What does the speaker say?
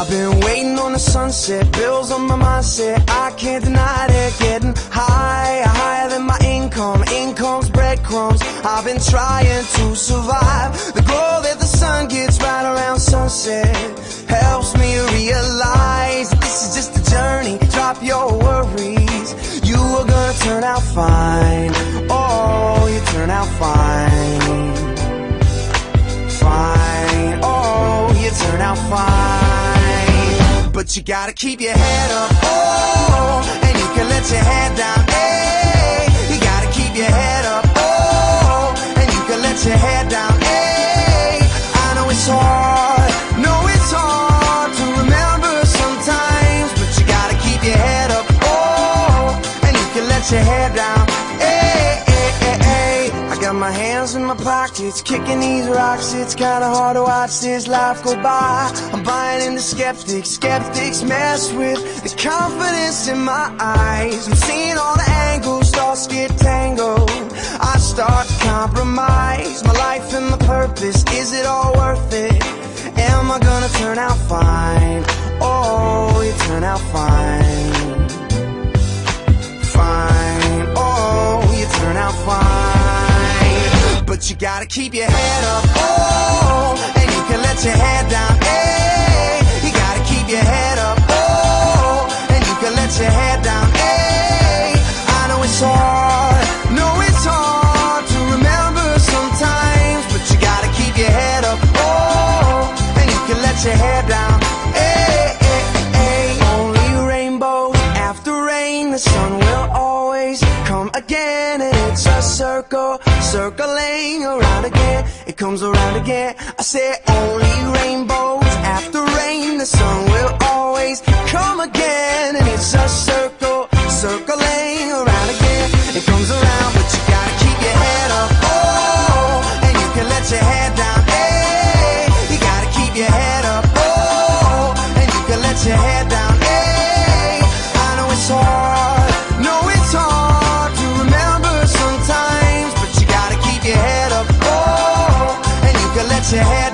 I've been waiting on the sunset, bills on my mindset, I can't deny it. Getting higher, higher than my income, income's breadcrumbs. I've been trying to survive. The glow that the sun gets right around sunset helps me realize that this is just a journey. Drop your worries, you are gonna turn out fine. Oh, you turn out fine. Fine, oh, you turn out fine. But you gotta keep your head up, oh, and you can let your head down, hey. You gotta keep your head up, oh, and you can let your head down, hey. I know it's hard, to remember sometimes, but you gotta keep your head up, oh, and you can let your head down, hey, hey, hey, hey. I got my hands in my pockets, kicking these rocks. It's kinda hard to watch this life go by. I'm buying into skeptics, skeptics mess with the confidence in my eyes. I'm seeing all the angles, thoughts get tangled. I start to compromise my life and my purpose. Is it all worth it? Am I gonna turn out fine? Oh, you turn out fine. Fine, oh, you turn out fine. But you gotta keep your head up, oh, and you can let your head down, hey. You gotta keep your head up, oh, and you can let your head down, hey. I know it's hard, to remember sometimes, but you gotta keep your head up, oh, and you can let your head down, hey, hey, hey. Only rainbows after rain, the sun will always come again, and it's a circle, circling around again. It comes around again. I say only rainbows after rain, the sun will always come again, and it's a circle, circling around again. It comes around, but you gotta keep your head up, oh, and you can let your head down, hey. You gotta keep your head up, oh, and you can let your head down, hey. I know it's hard, to remember sometimes, but you gotta keep your head up, oh, and you can let your head